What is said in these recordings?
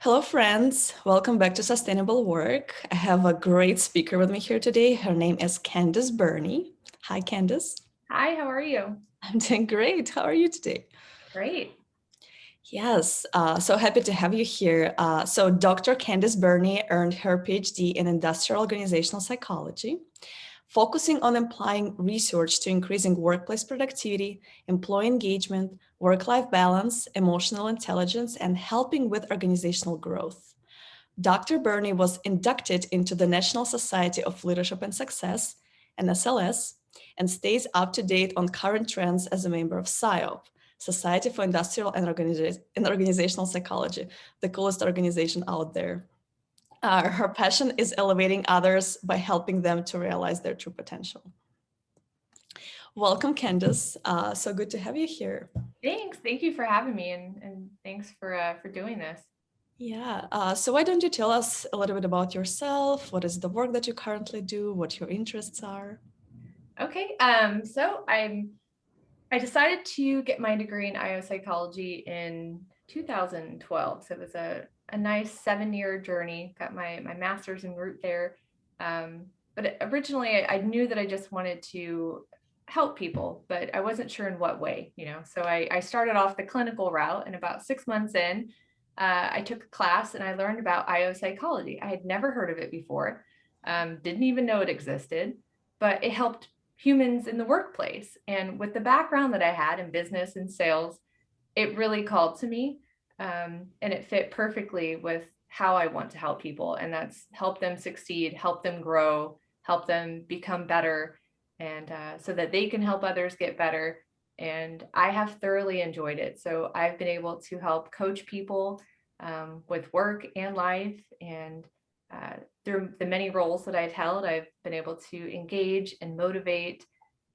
Hello, friends. Welcome back to Sustainable Work. I have a great speaker with me here today. Her name is Candice Burney. Hi, Candice. Hi, how are you? I'm doing great. How are you today? Great. Yes, so happy to have you here. So, Dr. Candice Burney earned her PhD in industrial organizational psychology, focusing on applying research to increasing workplace productivity, employee engagement, work-life balance, emotional intelligence, and helping with organizational growth. Dr. Burney was inducted into the National Society of Leadership and Success, NSLS, and stays up to date on current trends as a member of SIOP, Society for Industrial and Organizational Psychology, the coolest organization out there. Her passion is elevating others by helping them to realize their true potential. Welcome, Candice. So good to have you here. Thanks. Thank you for having me and thanks for doing this. Yeah. So why don't you tell us a little bit about yourself? What is the work that you currently do? What your interests are? Okay. I decided to get my degree in IO psychology in 2012. So it was a nice 7-year journey. Got my master's en route there. But originally I knew that I just wanted to help people, but I wasn't sure in what way. So I started off the clinical route, and about 6 months in, I took a class and I learned about IO psychology. I had never heard of it before, didn't even know it existed, but it helped humans in the workplace. And with the background that I had in business and sales, it really called to me. And it fit perfectly with how I want to help people. And that's help them succeed, help them grow, help them become better, and so that they can help others get better. And I have thoroughly enjoyed it. So I've been able to help coach people with work and life. And through the many roles that I've held, I've been able to engage and motivate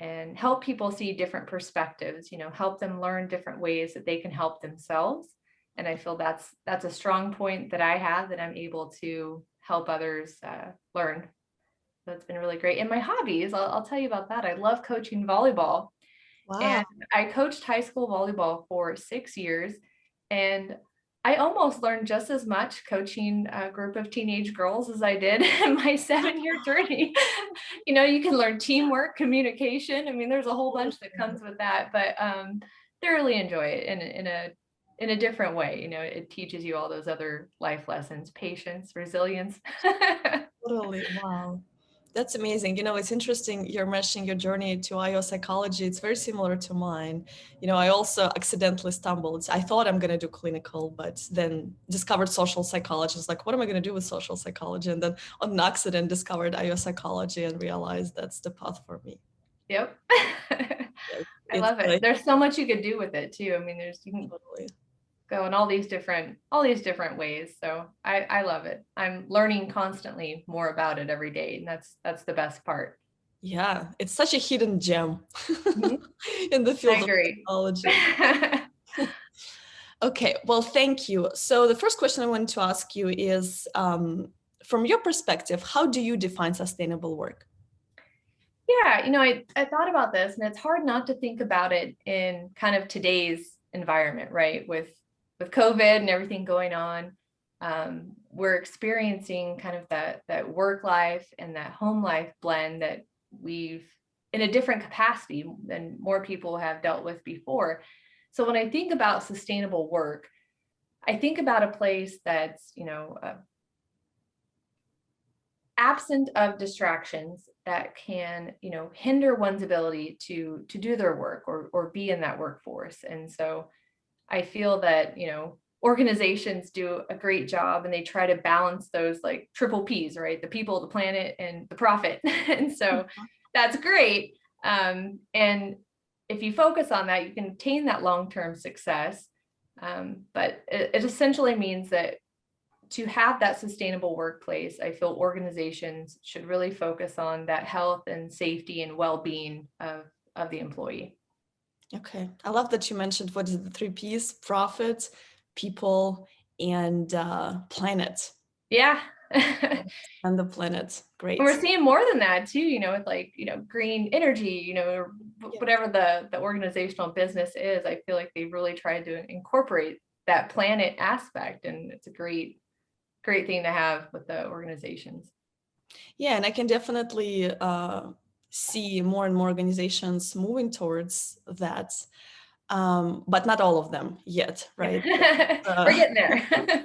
and help people see different perspectives, help them learn different ways that they can help themselves. And I feel that's a strong point that I have, that I'm able to help others learn. That's been really great. And my hobbies, I'll tell you about that. I love coaching volleyball. Wow. And I coached high school volleyball for 6 years. And I almost learned just as much coaching a group of teenage girls as I did in my 7-year journey. You can learn teamwork, communication. I mean, there's a whole bunch that comes with that, but thoroughly enjoy it in a different way. It teaches you all those other life lessons: patience, resilience. Totally. Wow. That's amazing. It's interesting you're mentioning your journey to IO psychology. It's very similar to mine. I also accidentally stumbled. I thought I'm going to do clinical, but then discovered social psychology. It's like, what am I going to do with social psychology? And then on an accident discovered IO psychology and realized that's the path for me. Yep. I It's love it. like, There's so much you could do with it too. I mean, you can totally. go in all these different ways. So I love it. I'm learning constantly more about it every day, and that's the best part. Yeah, it's such a hidden gem Mhm. in the I field of agree. psychology. Okay, well, thank you. So the first question I want to ask you is, from your perspective, how do you define sustainable work? Yeah, I thought about this, and it's hard not to think about it in kind of today's environment, right? With COVID and everything going on, we're experiencing kind of that work life and that home life blend that we've, in a different capacity than more people have dealt with before. So when I think about sustainable work, I think about a place that's, absent of distractions that can, hinder one's ability to do their work or be in that workforce. And so I feel that, organizations do a great job, and they try to balance those like triple P's, right? The people, the planet, and the profit. And so that's great. And if you focus on that, you can attain that long-term success. But it essentially means that to have that sustainable workplace, I feel organizations should really focus on that health and safety and well-being of the employee. Okay, I love that you mentioned what is the three P's: profit, people, and planet. Yeah. And the planet. And Great. we're seeing more than that too, with like, green energy, or Yeah. whatever the organizational business is. I feel like they really tried to incorporate that planet aspect. And it's a great thing to have with the organizations. Yeah, and I can definitely see more and more organizations moving towards that, but not all of them yet, right? We're getting there. We're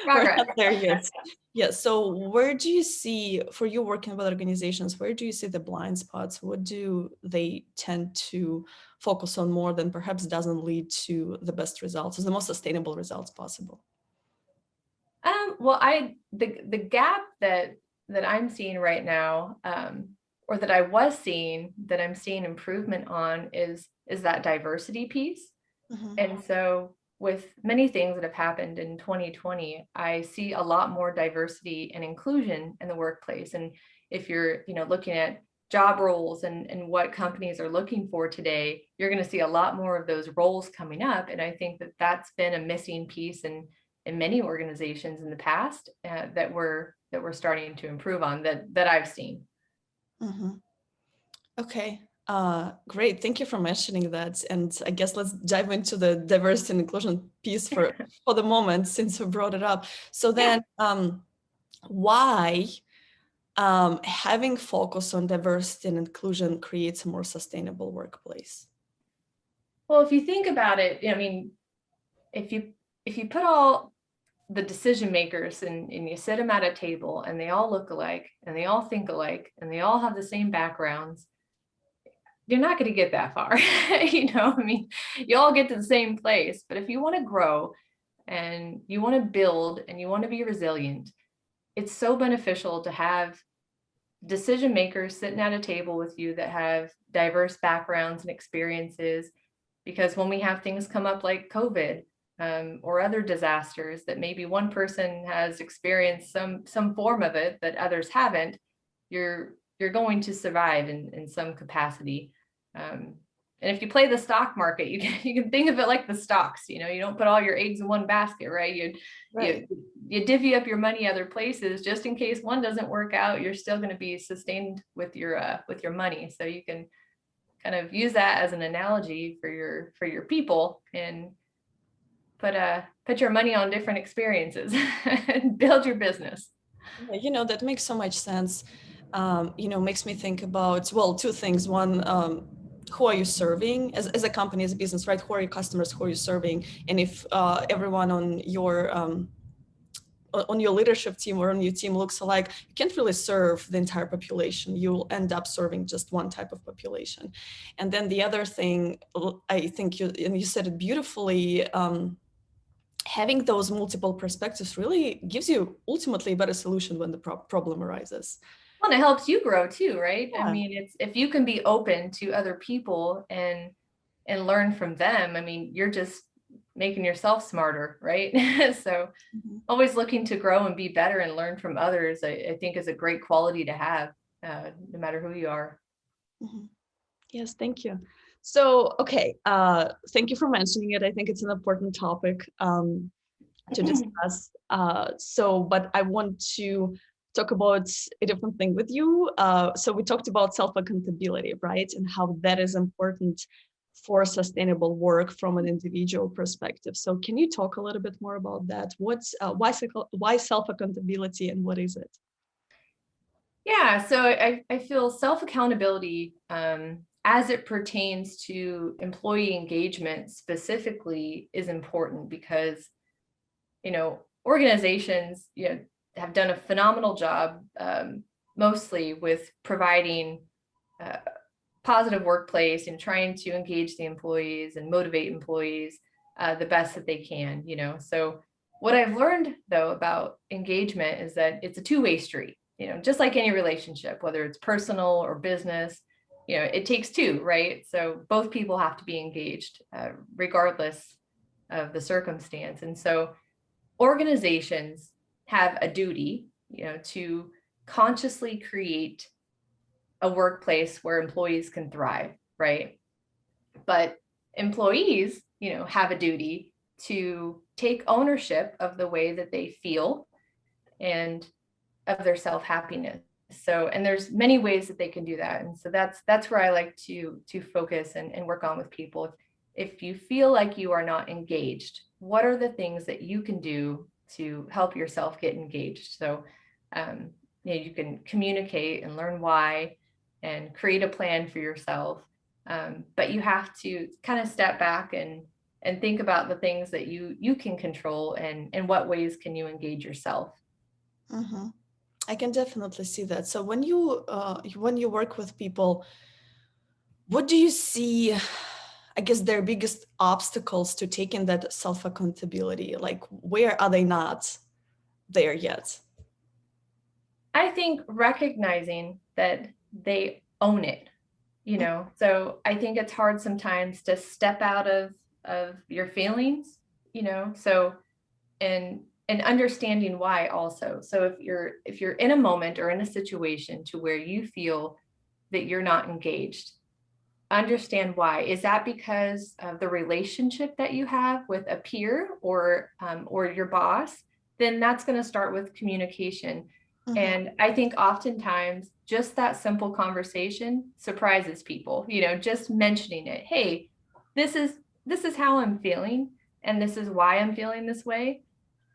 Progress. not there yet. Yeah. So where do you see, for you working with organizations, where do you see the blind spots? What do they tend to focus on more than perhaps doesn't lead to the best results, or the most sustainable results possible? Well, the gap that I'm seeing right now, or that I was seeing, that I'm seeing improvement on, is that diversity piece. Mhm. And so with many things that have happened in 2020, I see a lot more diversity and inclusion in the workplace. And if you're, looking at job roles and what companies are looking for today, you're going to see a lot more of those roles coming up. And I think that that's been a missing piece in many organizations in the past, that we're starting to improve on, that I've seen. Mhm. Okay. Great. Thank you for mentioning that. And I guess let's dive into the diversity and inclusion piece for the moment, since you brought it up. So Yeah. then, why having focus on diversity and inclusion creates a more sustainable workplace? Well, if you think about it, I mean, if you put all the decision makers and you sit them at a table and they all look alike and they all think alike and they all have the same backgrounds, you're not going to get that far. I mean, you all get to the same place. But if you want to grow and you want to build and you want to be resilient, it's so beneficial to have decision makers sitting at a table with you that have diverse backgrounds and experiences. Because when we have things come up like COVID, or other disasters that maybe one person has experienced some form of it that others haven't, you're going to survive in some capacity. And if you play the stock market, you can think of it like the stocks. You don't put all your eggs in one basket, right? Right. You divvy up your money other places, just in case one doesn't work out. You're still going to be sustained with your money. So you can kind of use that as an analogy for your people, and put your money on different experiences and build your business. Yeah, that makes so much sense. Makes me think about, well, two things. One, who are you serving as a company, as a business, right? Who are your customers? Who are you serving? And if everyone on your leadership team or on your team looks alike, you can't really serve the entire population. You'll end up serving just one type of population. And then the other thing, I think you said it beautifully, having those multiple perspectives really gives you ultimately a better solution when the problem arises. Well, and it helps you grow too, right? I Yeah. mean, it's if you can be open to other people and learn from them, I mean, you're just making yourself smarter, right? So Mhm. always looking to grow and be better and learn from others, I think is a great quality to have, no matter who you are. Mhm. Yes, thank you. So, okay, thank you for mentioning it. I think it's an important topic to discuss. But I want to talk about a different thing with you. So we talked about self-accountability, right? And how that is important for sustainable work from an individual perspective. So can you talk a little bit more about that? Why self-accountability and what is it? Yeah, so I feel self-accountability, as it pertains to employee engagement specifically, is important because, organizations, have done a phenomenal job, mostly with providing a positive workplace and trying to engage the employees and motivate employees the best that they can. So what I've learned though about engagement is that it's a two-way street. Just like any relationship, whether it's personal or business, it takes two, right? So both people have to be engaged, regardless of the circumstance. And so organizations have a duty, to consciously create a workplace where employees can thrive, right? But employees, have a duty to take ownership of the way that they feel and of their self-happiness. So, and there's many ways that they can do that. And so that's where I like to focus and work on with people. if you feel like you are not engaged, what are the things that you can do to help yourself get engaged? So, you can communicate and learn why and create a plan for yourself. But you have to kind of step back and think about the things that you can control, and in what ways can you engage yourself. Mm-hmm. I can definitely see that. So when you work with people, what do you see, I guess, their biggest obstacles to taking that self-accountability? Like, where are they not there yet? I think recognizing that they own it, so I think it's hard sometimes to step out of your feelings, so, and understanding why also. So if you're in a moment or in a situation to where you feel that you're not engaged, understand why. Is that because of the relationship that you have with a peer, or your boss? Then that's going to start with communication. Mm-hmm. And I think oftentimes just that simple conversation surprises people, just mentioning it. Hey, this is how I'm feeling, and this is why I'm feeling this way.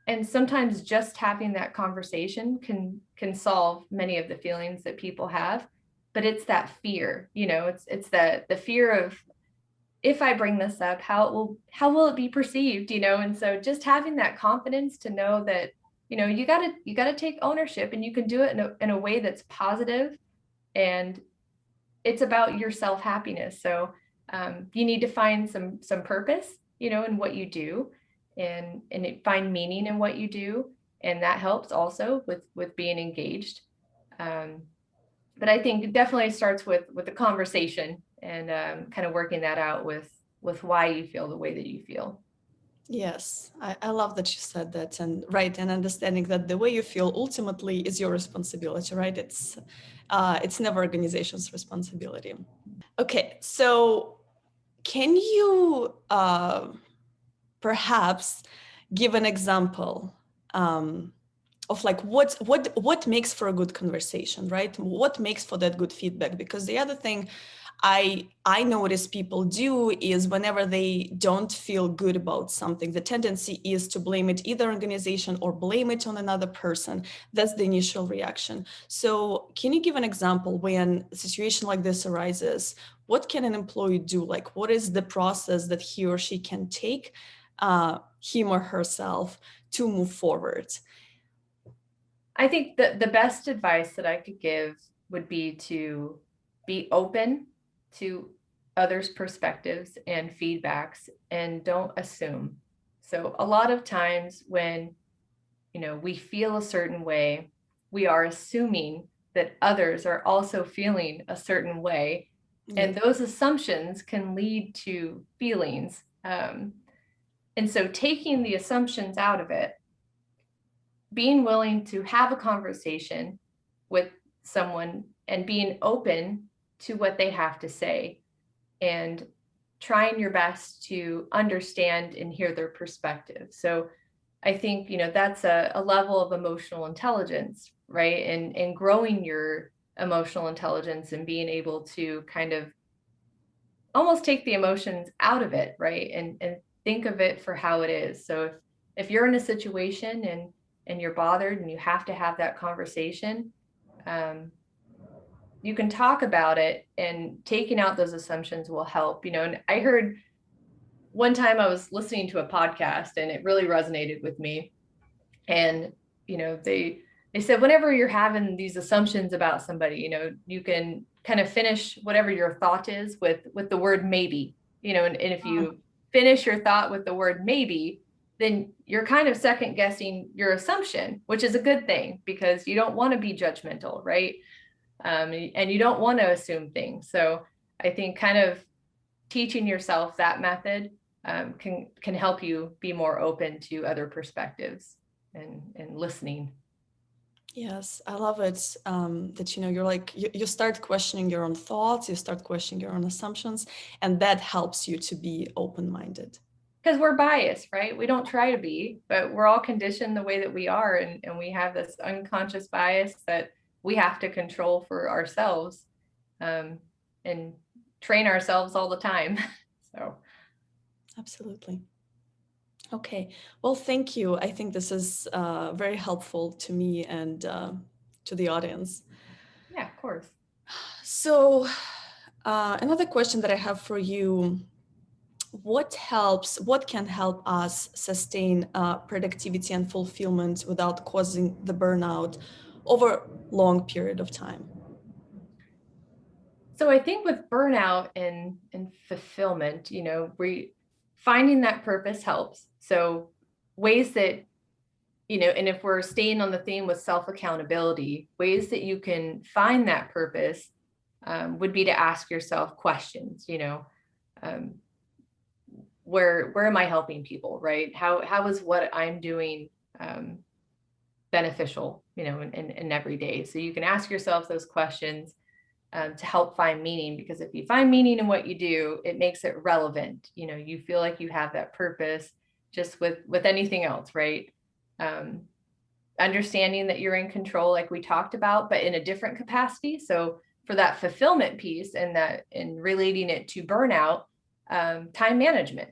And sometimes just having that conversation can solve many of the feelings that people have. But it's that fear, it's the fear of, if I bring this up, how will it be perceived, and so just having that confidence to know that, you got to take ownership, and you can do it in a way that's positive, and it's about your self happiness. So, you need to find some purpose, in what you do, and find meaning in what you do, and that helps also with being engaged. But I think it definitely starts with the conversation, and kind of working that out with why you feel the way that you feel. Yes, I love that you said that, and right, and understanding that the way you feel ultimately is your responsibility, right? It's never organization's responsibility. Okay, so can you perhaps give an example of like what makes for a good conversation, right? What makes for that good feedback? Because the other thing I notice people do is whenever they don't feel good about something, the tendency is to blame it either organization or blame it on another person. That's the initial reaction. So can you give an example when a situation like this arises? What can an employee do? Like, what is the process that he or she can take, him or herself, to move forward? I think the best advice that I could give would be to be open to others' perspectives and feedbacks, and don't assume. So a lot of times when, we feel a certain way, we are assuming that others are also feeling a certain way. And those assumptions can lead to feelings. And so taking the assumptions out of it, being willing to have a conversation with someone and being open to what they have to say, and trying your best to understand and hear their perspective. So I think, that's a level of emotional intelligence, right? And growing your emotional intelligence and being able to kind of almost take the emotions out of it, right? And think of it for how it is. So if you're in a situation and you're bothered and you have to have that conversation, you can talk about it, and taking out those assumptions will help. And I heard one time, I was listening to a podcast and it really resonated with me. And, they said, whenever you're having these assumptions about somebody, you can kind of finish whatever your thought is with the word maybe, and if you finish your thought with the word maybe, then you're kind of second guessing your assumption, which is a good thing, because you don't want to be judgmental, right? And you don't want to assume things. So I think kind of teaching yourself that method can help you be more open to other perspectives, and listening. Yes, I love it. That you're like you start questioning your own thoughts, you start questioning your own assumptions, and that helps you to be open-minded. Because we're biased, right? We don't try to be, but we're all conditioned the way that we are, and we have this unconscious bias that we have to control for ourselves, and train ourselves all the time. So Absolutely. Okay. Well, thank you. I think this is very helpful to me and to the audience. Yeah, of course. So, another question that I have for you, what can help us sustain productivity and fulfillment without causing the burnout over long period of time? So I think with burnout and fulfillment, we finding that purpose helps. So ways that, and if we're staying on the theme with self-accountability, ways that you can find that purpose would be to ask yourself questions, um, where am I helping people, right? How is what I'm doing um, beneficial, in every day? So you can ask yourself those questions to help find meaning, because if you find meaning in what you do, it makes it relevant. You feel like you have that purpose, just with anything else, right? Um, Understanding that you're in control, like we talked about, but in a different capacity. So for that fulfillment piece and relating it to burnout, time management.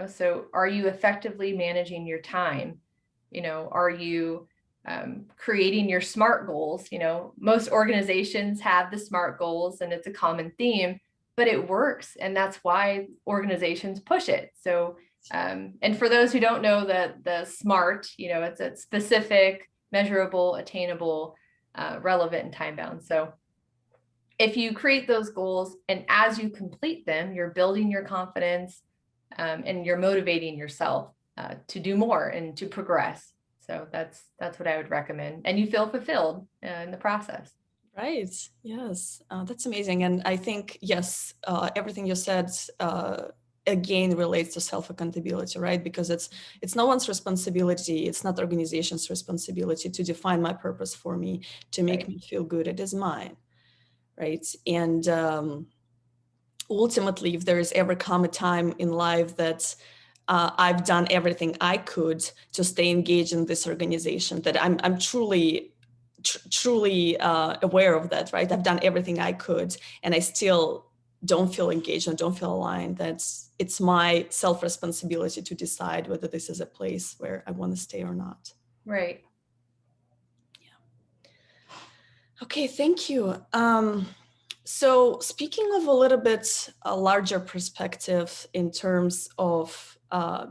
So are you effectively managing your time? Are you creating your SMART goals? Most organizations have the SMART goals, and it's a common theme, but it works, and that's why organizations push it. So and for those who don't know, the SMART, it's a specific, measurable, attainable, relevant, and time bound. So if you create those goals, and as you complete them, you're building your confidence, and you're motivating yourself to do more and to progress. So that's what I would recommend, and you feel fulfilled in the process. Right. Yes. That's amazing. And I think, yes, everything you said again relates to self-accountability, right? Because it's no one's responsibility. It's not the organization's responsibility to define my purpose for me, to make Right. me feel good. It is mine, right? And ultimately, if there is ever come a time in life that I've done everything I could to stay engaged in this organization, that I'm truly aware of that, right? I've done everything I could, and I still don't feel engaged and don't feel aligned. It's my self-responsibility to decide whether this is a place where I want to stay or not. Right. Okay, thank you. So speaking of a little bit a larger perspective in terms of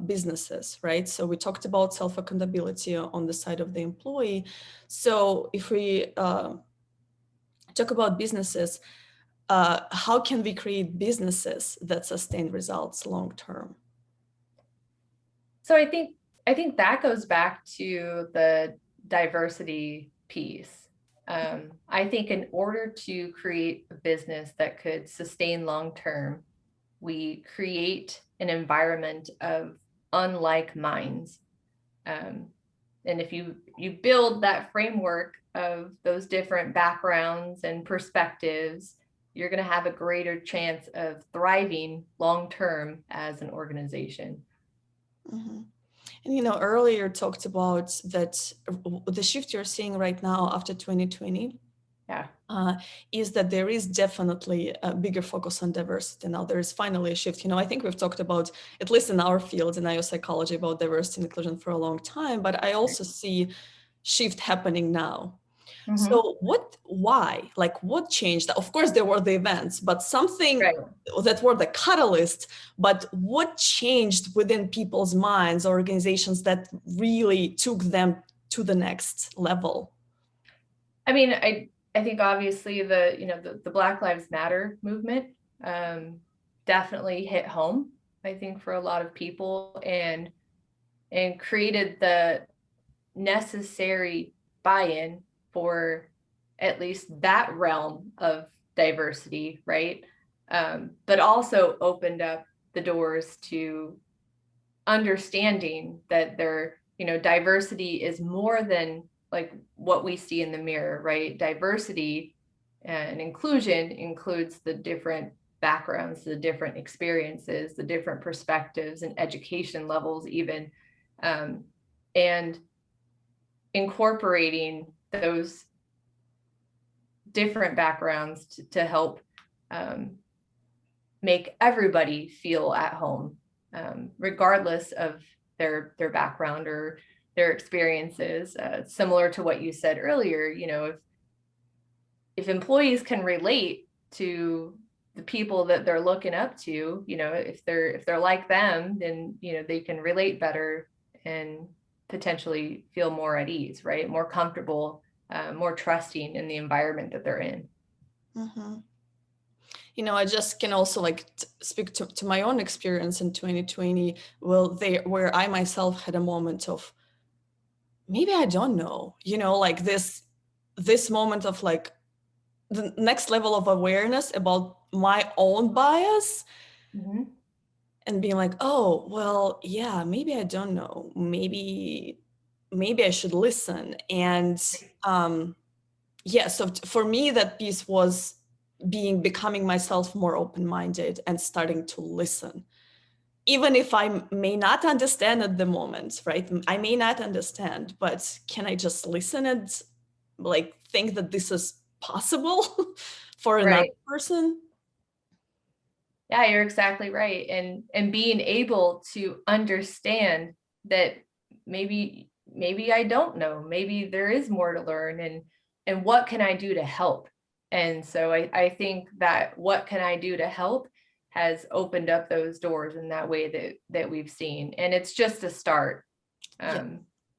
businesses, right? So we talked about self-accountability on the side of the employee. So if we talk about businesses, how can we create businesses that sustain results long term? So I think that goes back to the diversity piece. I think in order to create a business that could sustain long term, we create an environment of unlike minds. Um, and if you build that framework of those different backgrounds and perspectives, you're going to have a greater chance of thriving long term as an organization. Mhm. And earlier talked about that the shift you're seeing right now after 2020 Yeah. uh, is that there is definitely a bigger focus on diversity now. There is finally a shift. I think we've talked about, at least in our field, in IO psychology, about diversity and inclusion for a long time, but I also see shift happening now. Mm-hmm. So why? Like what changed? Of course, there were the events, but something Right. that were the catalyst, but what changed within people's minds, or organizations that really took them to the next level? I mean, I think obviously the Black Lives Matter movement definitely hit home, I think, for a lot of people, and created the necessary buy-in for at least that realm of diversity, right? But also opened up the doors to understanding that diversity is more than like what we see in the mirror, right? Diversity and inclusion includes the different backgrounds, the different experiences, the different perspectives and education levels, even, and incorporating those different backgrounds to help um, make everybody feel at home. regardless of their background or their experiences. Similar to what you said earlier, if employees can relate to the people that they're looking up to, if they're like them, then they can relate better and potentially feel more at ease, right? More comfortable, more trusting in the environment that they're in. Mm-hmm. I just can also speak to my own experience in 2020. Well, where I myself had a moment of, maybe I don't know, like this moment of like the next level of awareness about my own bias, Mm-hmm. and being like, oh, well, yeah, maybe I don't know. Maybe I should listen. And yeah, so for me, that piece was becoming myself more open-minded and starting to listen. Even if I may not understand at the moment, right? I may not understand, but can I just listen and think that this is possible for another Right. person? Yeah, you're exactly right. And being able to understand that maybe I don't know, maybe there is more to learn, and what can I do to help? And so I think that what can I do to help has opened up those doors in that way that we've seen. And it's just a start. Yeah.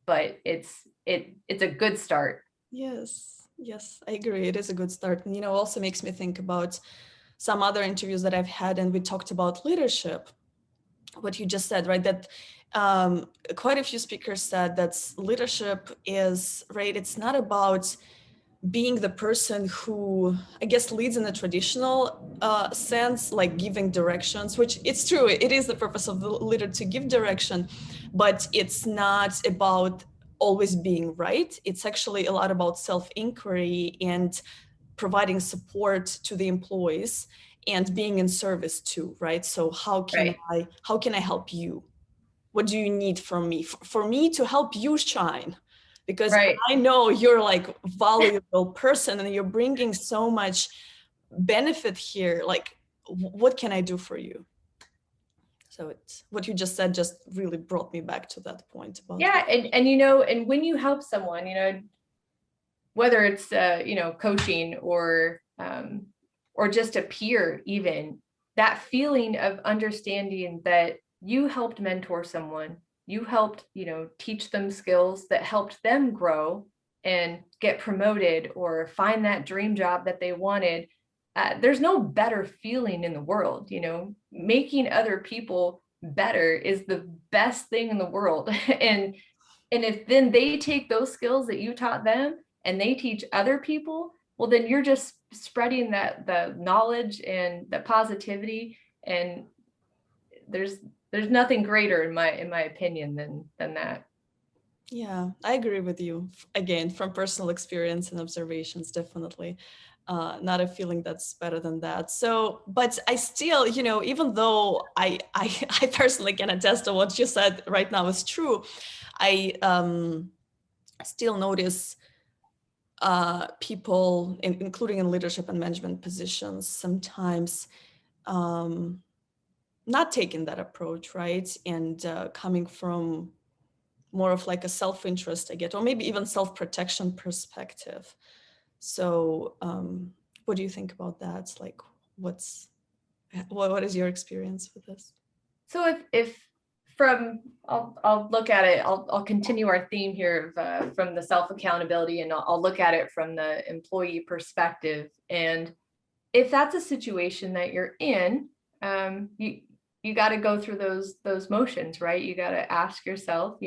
But it's a good start. Yes, I agree. It is a good start. And, also makes me think about some other interviews that I've had, and we talked about leadership. What you just said, right? That quite a few speakers said that leadership is, right, it's not about being the person who, I guess, leads in a traditional sense, like giving directions, which it's true, it is the purpose of the leader to give direction, but it's not about always being right. It's actually a lot about self-inquiry and providing support to the employees and being in service too, right? So how can Right. I help you? What do you need from me? For me to help you shine, because Right. I know you're like valuable person and you're bringing so much benefit here. Like, what can I do for you? So it's what you just said just really brought me back to that point about Yeah. And when you help someone, whether it's coaching or just a peer, even that feeling of understanding that you helped mentor someone, you helped teach them skills that helped them grow and get promoted or find that dream job that they wanted. There's no better feeling in the world. Making other people better is the best thing in the world. And if then they take those skills that you taught them and they teach other people, well, then you're just spreading the knowledge and the positivity. And there's nothing greater in my opinion than that. Yeah, I agree with you. Again, from personal experience and observations, definitely. Not a feeling that's better than that. So, but I still, even though I personally can attest to what you said right now is true, I still notice people, including in leadership and management positions, sometimes not taking that approach, right? And coming from more of like a self-interest, I get, or maybe even self-protection perspective. So what do you think about that? It's like, what is your experience with this? So if from I'll look at it, I'll continue our theme here of from the self accountability, and I'll look at it from the employee perspective. And if that's a situation that you're in, you got to go through those motions, right? You got to ask yourself,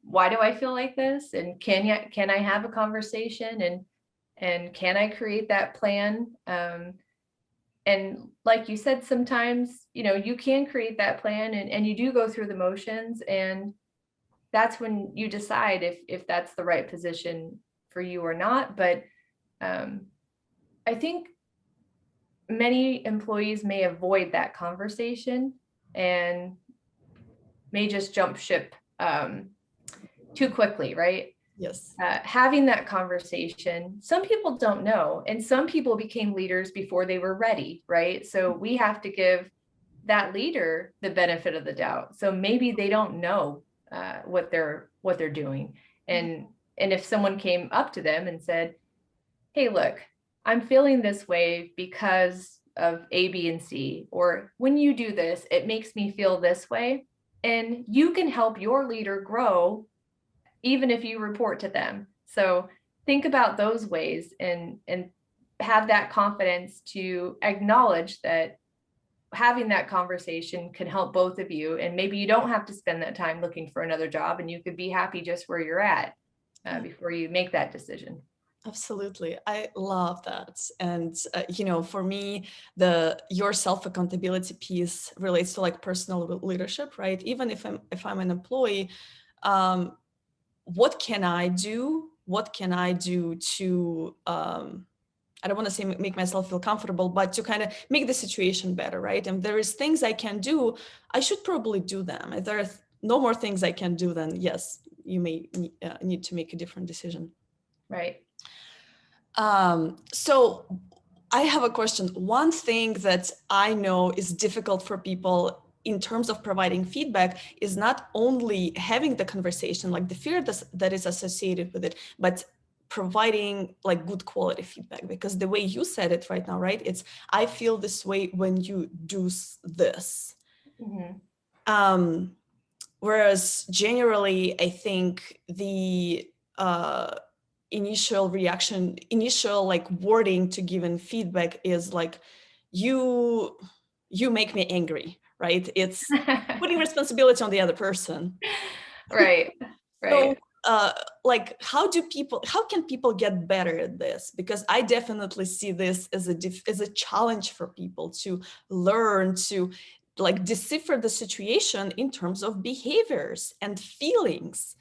why do I feel like this, and can I have a conversation, and can I create that plan? And like you said, sometimes you can create that plan, and you do go through the motions, and that's when you decide if that's the right position for you or not. But I think many employees may avoid that conversation and may just jump ship too quickly, right? Yes. Having that conversation, some people don't know, and some people became leaders before they were ready, right? So we have to give that leader the benefit of the doubt. So maybe they don't know what they're doing. And if someone came up to them and said, hey, look, I'm feeling this way because of A, B, and C, or when you do this, it makes me feel this way. And you can help your leader grow even if you report to them. So think about those ways and have that confidence to acknowledge that having that conversation can help both of you. And maybe you don't have to spend that time looking for another job, and you could be happy just where you're at before you make that decision. Absolutely. I love that. And, for me, your self-accountability piece relates to like personal leadership, right? Even if I'm an employee, um, what can I do? What can I do to, I don't want to say make myself feel comfortable, but to kind of make the situation better, right? And there is things I can do, I should probably do them. If there are no more things I can do, then yes, you may need to make a different decision. Right. So I have a question. One thing that I know is difficult for people in terms of providing feedback is not only having the conversation, like the fear that is associated with it, but providing like good quality feedback, because the way you said it right now, right? It's, I feel this way when you do this. Whereas generally, I think the initial reaction, initial like wording to given feedback is like, you make me angry, right? It's putting responsibility on the other person. Right. So Right. like, how can people get better at this? Because I definitely see this as a challenge for people to learn to like decipher the situation in terms of behaviors and feelings.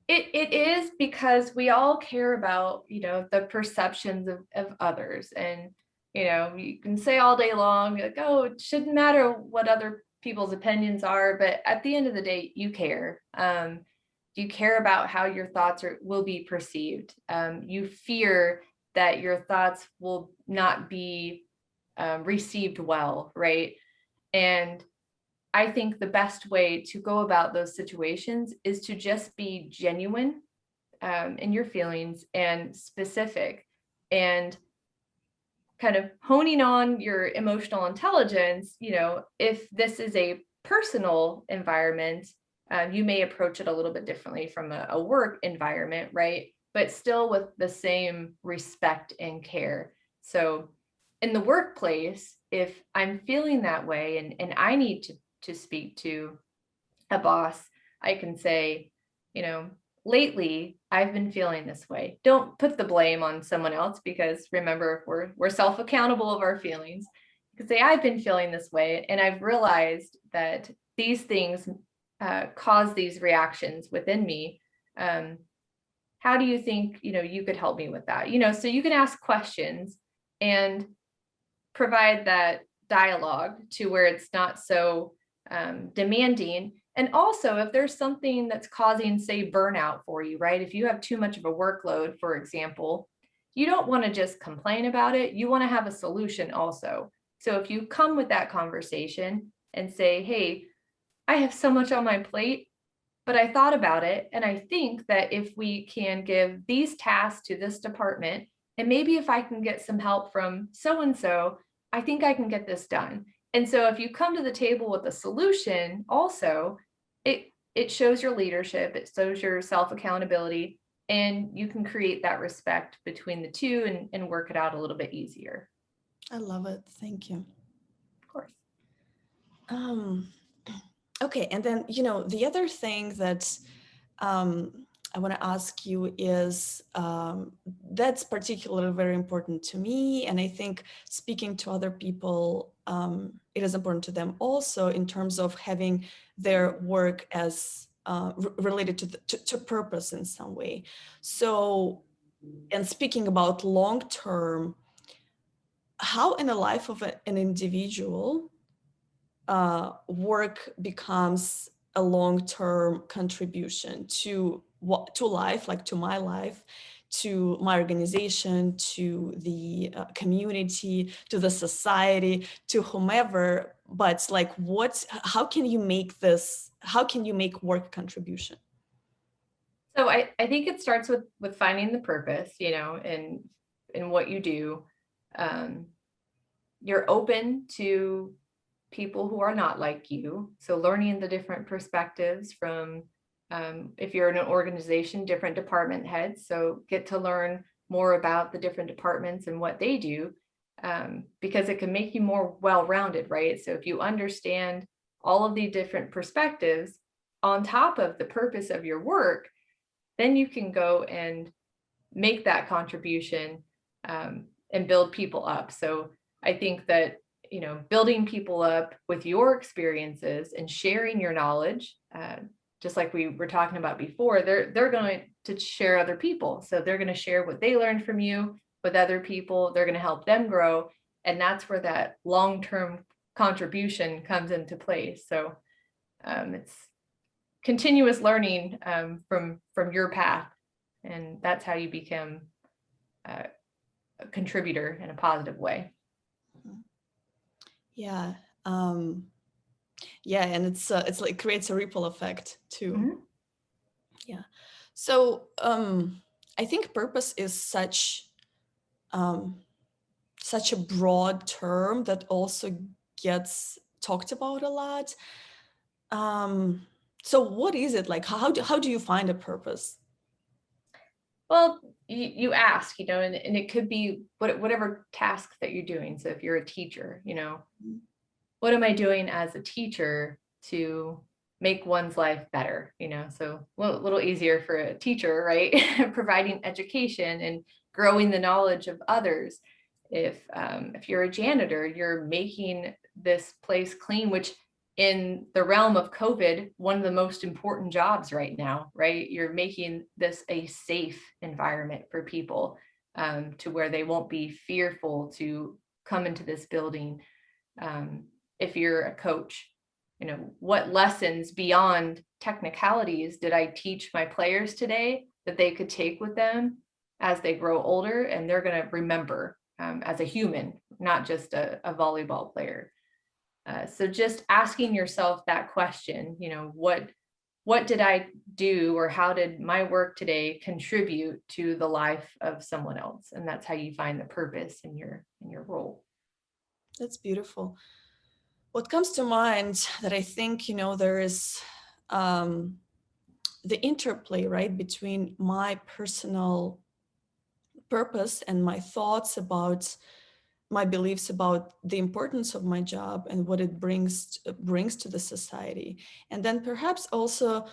It is, because we all care about, the perceptions of others. And, you can say all day long, like, oh, it shouldn't matter what other people's opinions are. But at the end of the day, you care. You care about how your thoughts will be perceived. You fear that your thoughts will not be received well, right? And I think the best way to go about those situations is to just be genuine in your feelings and specific, and kind of honing on your emotional intelligence. If this is a personal environment, you may approach it a little bit differently from a work environment, right? But still with the same respect and care. So in the workplace, if I'm feeling that way and I need to speak to a boss, I can say, lately I've been feeling this way. Don't put the blame on someone else, because remember, we're self-accountable of our feelings. You can say, I've been feeling this way, and I've realized that these things cause these reactions within me. How do you think, you could help me with that? So you can ask questions and provide that dialogue to where it's not so demanding. And also, if there's something that's causing, say, burnout for you, right? If you have too much of a workload, for example, you don't want to just complain about it. You want to have a solution also. So if you come with that conversation and say, hey, I have so much on my plate, but I thought about it, and I think that if we can give these tasks to this department, and maybe if I can get some help from so-and-so, I think I can get this done. And so if you come to the table with a solution also, it shows your leadership, it shows your self-accountability, and you can create that respect between the two and work it out a little bit easier. I love it. Thank you. Of course. Okay, and then, the other thing that I want to ask you is that's particularly very important to me. And I think speaking to other people, it is important to them also, in terms of having their work as related to purpose in some way. So, and speaking about long-term, how in the life of an individual work becomes a long-term contribution to life, like to my life, to my organization, to the community, to the society, to whomever, but like how can you make work contribution? So I think it starts with finding the purpose, in what you do. You're open to people who are not like you. So learning the different perspectives from, if you're in an organization, different department heads. So get to learn more about the different departments and what they do, because it can make you more well-rounded, right? So if you understand all of the different perspectives on top of the purpose of your work, then you can go and make that contribution, and build people up. So I think that, building people up with your experiences and sharing your knowledge, just like we were talking about before, they're going to share other people. So they're going to share what they learned from you with other people. They're going to help them grow. And that's where that long-term contribution comes into place. So it's continuous learning, from your path. And that's how you become a contributor in a positive way. Yeah. Yeah, and it's like creates a ripple effect too. Mm-hmm. Yeah. So I think purpose is such a broad term that also gets talked about a lot. So what is it like? How do you find a purpose? Well, you ask, and it could be whatever task that you're doing. So if you're a teacher, what am I doing as a teacher to make one's life better? So a little easier for a teacher, right? Providing education and growing the knowledge of others. If you're a janitor, you're making this place clean, which in the realm of COVID, one of the most important jobs right now, right? You're making this a safe environment for people, to where they won't be fearful to come into this building. If you're a coach, what lessons beyond technicalities did I teach my players today that they could take with them as they grow older, and they're going to remember, as a human, not just a volleyball player. So just asking yourself that question, what did I do, or how did my work today contribute to the life of someone else? And that's how you find the purpose in your role. That's beautiful. What comes to mind that I think, there is the interplay, right, between my personal purpose and my thoughts about my beliefs about the importance of my job and what it brings to the society, and then perhaps also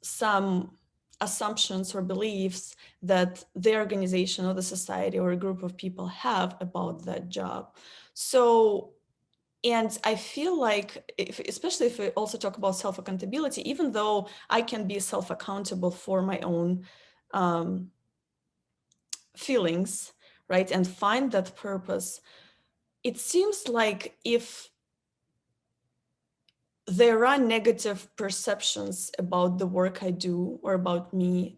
some assumptions or beliefs that the organization or the society or a group of people have about that job. So, and I feel like, especially if we also talk about self-accountability, even though I can be self-accountable for my own feelings, right, and find that purpose, it seems like if there are negative perceptions about the work I do or about me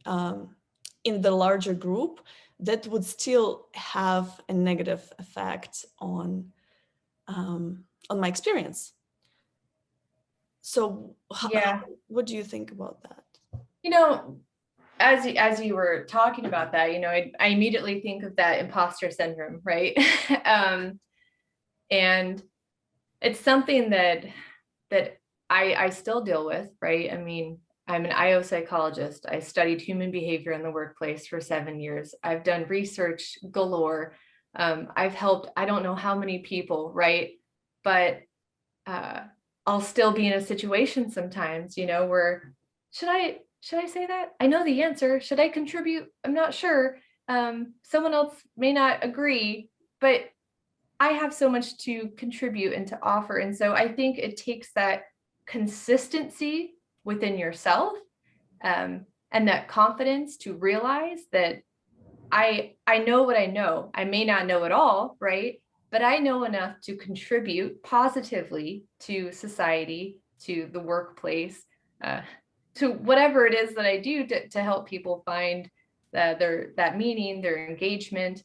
in the larger group, that would still have a negative effect on my experience. So Yeah. what do you think about that? As you were talking about that, I immediately think of that imposter syndrome, right? And it's something that I still deal with, right? I mean, I'm an IO psychologist. I studied human behavior in the workplace for 7 years. I've done research galore. I've helped I don't know how many people, right? But I'll still be in a situation sometimes, where should I say that? I know the answer. Should I contribute? I'm not sure. Someone else may not agree, but I have so much to contribute and to offer. And so I think it takes that consistency within yourself, and that confidence to realize that I know what I know. I may not know it all, right? But I know enough to contribute positively to society, to the workplace, to whatever it is that I do to help people find that meaning, their engagement.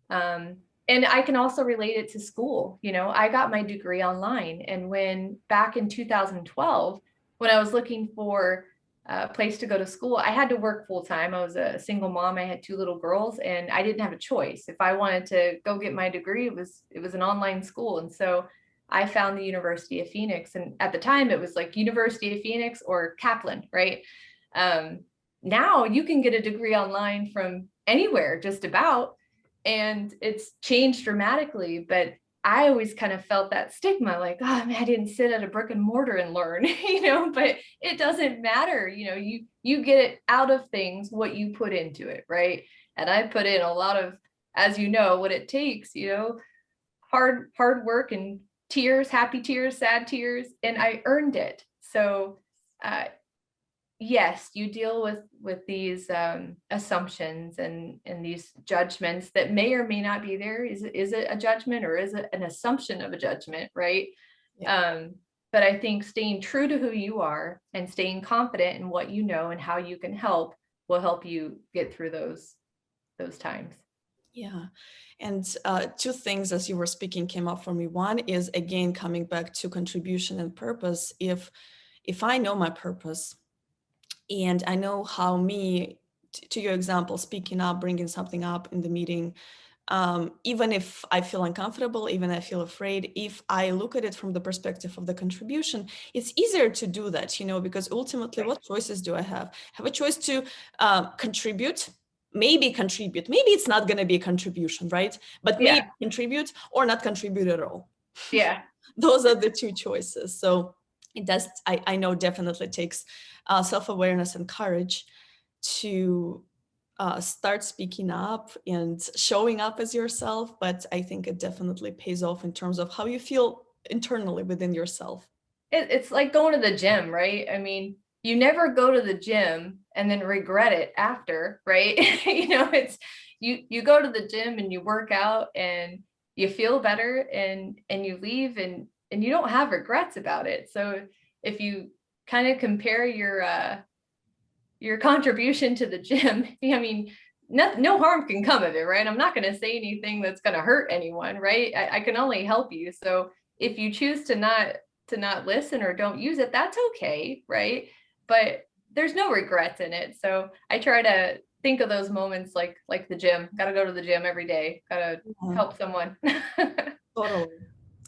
And I can also relate it to school. I got my degree online, and when back in 2012, when I was looking for a place to go to school, I had to work full time. I was a single mom. I had 2 little girls, and I didn't have a choice. If I wanted to go get my degree, it was an online school. And so I found the University of Phoenix. And at the time it was like University of Phoenix or Kaplan, right? Um, Now you can get a degree online from anywhere, just about, and it's changed dramatically. But I always kind of felt that stigma, like, oh man, I didn't sit at a brick and mortar and learn, but it doesn't matter. You get it out of things what you put into it, right? And I put in a lot of, as you know, what it takes, hard work and tears, happy tears, sad tears, and I earned it. So yes, you deal with these assumptions and these judgments that may or may not be there. Is it a judgment, or is it an assumption of a judgment, right? Yeah. But I think staying true to who you are and staying confident in what you know and how you can help will help you get through those times. Yeah. And 2 things as you were speaking came up for me. One is, again, coming back to contribution and purpose. If I know my purpose, and I know how to your example, speaking up, bringing something up in the meeting, even if I feel uncomfortable, even I feel afraid, if I look at it from the perspective of the contribution, it's easier to do that, because ultimately, what choices do I have? I have a choice to contribute, maybe it's not going to be a contribution, right? But maybe contribute or not contribute at all. Yeah. Those are the 2 choices. So it does, I know, definitely takes self-awareness and courage to start speaking up and showing up as yourself. But I think it definitely pays off in terms of how you feel internally within yourself. It's like going to the gym, right? I mean, you never go to the gym and then regret it after, right? It's you go to the gym and you work out and you feel better, and you leave and you don't have regrets about it. So if you kind of compare your contribution to the gym, I mean, no harm can come of it, right? I'm not going to say anything that's going to hurt anyone, right? I can only help you. So if you choose to not listen or don't use it, that's okay, right? But there's no regrets in it. So I try to think of those moments like the gym. Got to go to the gym every day. Got to help someone. Totally.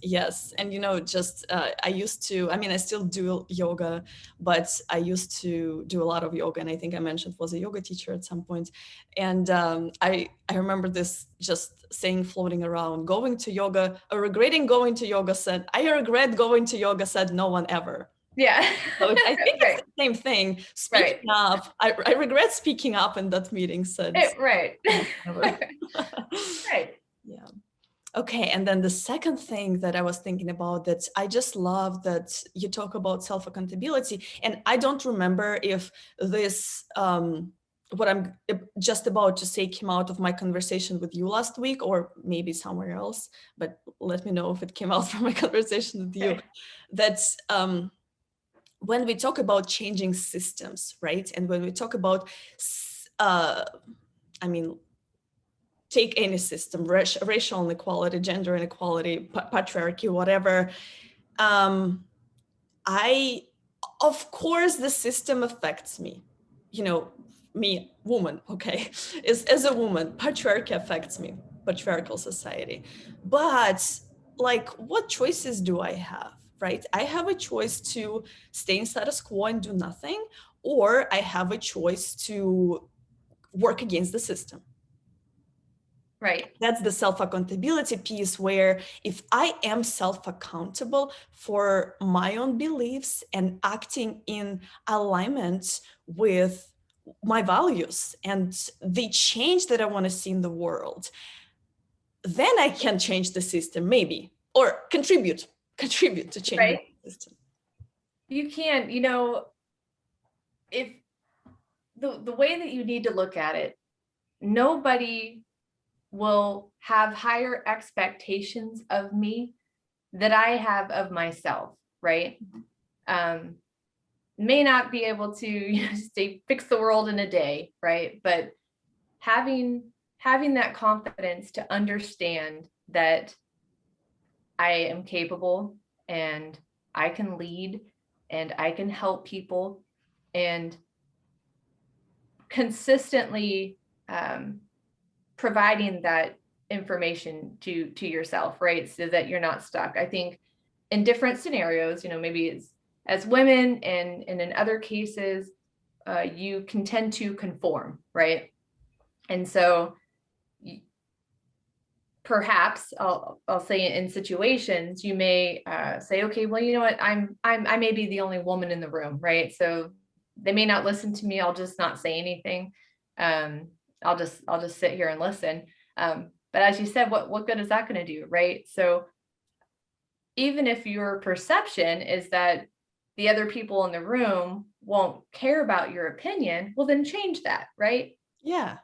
Yes. And, just I used to, I still do yoga, but I used to do a lot of yoga. And I think I mentioned was a yoga teacher at some point. And I remember this just saying floating around, going to yoga, or regretting going to yoga said, I regret going to yoga said no one ever. Yeah. So I think it's the same thing. Speaking up, I regret speaking up in that meeting said. Right. Right. Yeah. Okay, and then the second thing that I was thinking about, that I just love that you talk about self-accountability, and I don't remember if this, what I'm just about to say came out of my conversation with you last week, or maybe somewhere else, but let me know if it came out from my conversation with you. That's when we talk about changing systems, right? And when we talk about, take any system, racial inequality, gender inequality, patriarchy, whatever. Of course, the system affects me, me, woman, okay? As a woman, patriarchy affects me, patriarchal society. But what choices do I have, right? I have a choice to stay in status quo and do nothing, or I have a choice to work against the system. Right. That's the self-accountability piece, where if I am self-accountable for my own beliefs and acting in alignment with my values and the change that I want to see in the world, then I can change the system, maybe, or contribute to change the system. You can, if the way that you need to look at it, nobody will have higher expectations of me that I have of myself, right? May not be able to say fix the world in a day, right? But having that confidence to understand that I am capable and I can lead and I can help people, and consistently providing that information to yourself, right? So that you're not stuck. I think in different scenarios, maybe it's as women, and in other cases, you can tend to conform, right? And so perhaps I'll say in situations you may say, okay, well, you know what, I may be the only woman in the room, right? So they may not listen to me. I'll just not say anything. I'll just sit here and listen. But as you said, what good is that going to do, right? So even if your perception is that the other people in the room won't care about your opinion, well, then change that, right? Yeah.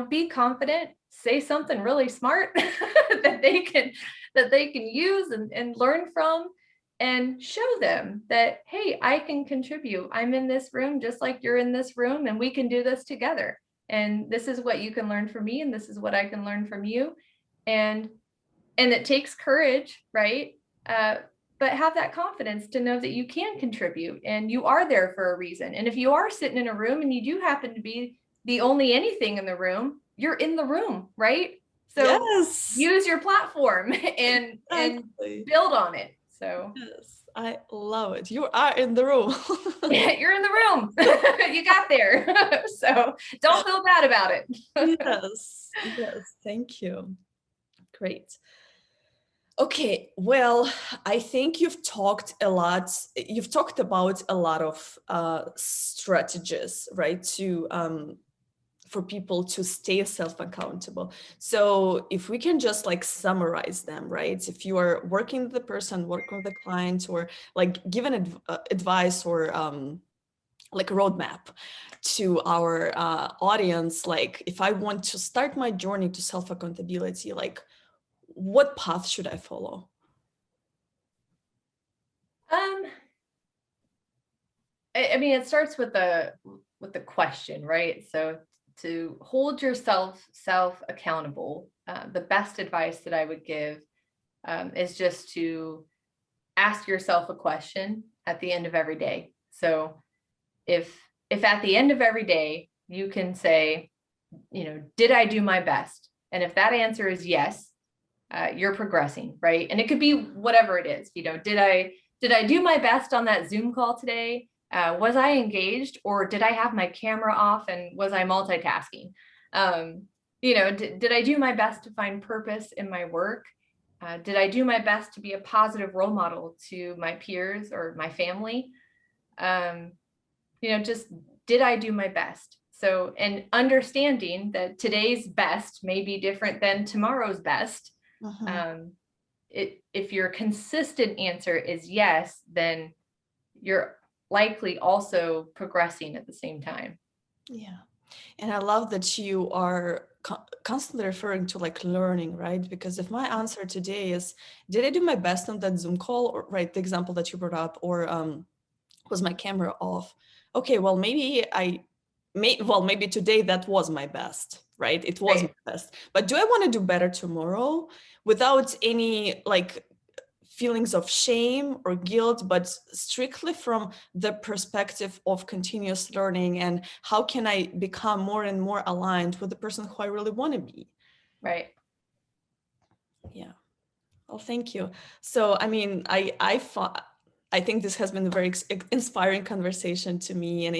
Be confident, say something really smart that they can use and learn from, and show them that, hey, I can contribute. I'm in this room just like you're in this room, and we can do this together. And this is what you can learn from me, and this is what I can learn from you. And it takes courage, right? But have that confidence to know that you can contribute and you are there for a reason. And if you are sitting in a room and you do happen to be the only anything in the room, you're in the room, right? So Yes. use your platform and build on it. So yes, I love it. You are in the room. you're in the room. You got there. So don't feel bad about it. Yes. Yes. Thank you. Great. Okay, well, I think you've talked about a lot of strategies, right, to for people to stay self-accountable. So if we can just like summarize them, right? If you are working with the person, working with the client, or like give an advice or like a roadmap to our audience, like if I want to start my journey to self-accountability, like what path should I follow? I mean, it starts with the question, right? So to hold yourself accountable, the best advice that I would give is just to ask yourself a question at the end of every day. So if at the end of every day you can say, did I do my best? And if that answer is yes, you're progressing, right? And it could be whatever it is. Did I do my best on that Zoom call today? Was I engaged, or did I have my camera off and was I multitasking? Did I do my best to find purpose in my work? Did I do my best to be a positive role model to my peers or my family? Just did I do my best? So, and understanding that today's best may be different than tomorrow's best. If your consistent answer is yes, then you're likely also progressing at the same time. Yeah. And I love that you are constantly referring to like learning, right? Because if my answer today is, did I do my best on that Zoom call, or right, the example that you brought up, or was my camera off? Okay, well, maybe today that was my best, right? It was Right. my best. But do I want to do better tomorrow without any like feelings of shame or guilt, but strictly from the perspective of continuous learning and how can I become more and more aligned with the person who I really want to be? Right. Yeah. Well, thank you. So, I mean, I think this has been a very inspiring conversation to me, and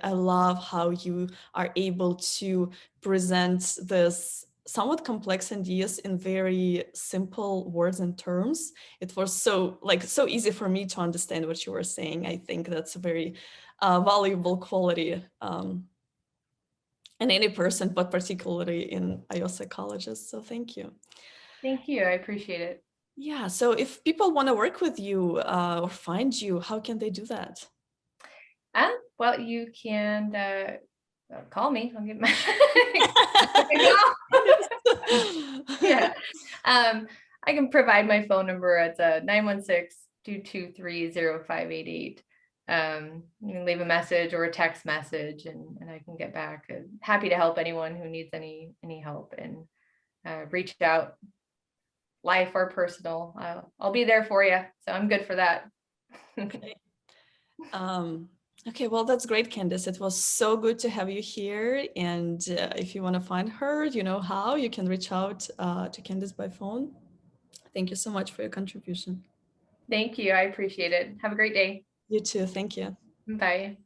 I love how you are able to present this somewhat complex ideas in very simple words and terms. It was so easy for me to understand what you were saying. I think that's a very valuable quality in any person, but particularly in IO psychologists. So thank you. Thank you. I appreciate it. Yeah. So if people want to work with you or find you, how can they do that? Well, you can call me. I'll get my yeah. I can provide my phone number. It's 916-223-0588. You can leave a message or a text message, and I can get back. Happy to help anyone who needs any help, and reach out, life or personal. I'll be there for you. So I'm good for that. Okay. Okay, well, that's great, Candice. It was so good to have you here. And if you want to find her, you know how. You can reach out to Candice by phone. Thank you so much for your contribution. Thank you. I appreciate it. Have a great day. You too. Thank you. Bye.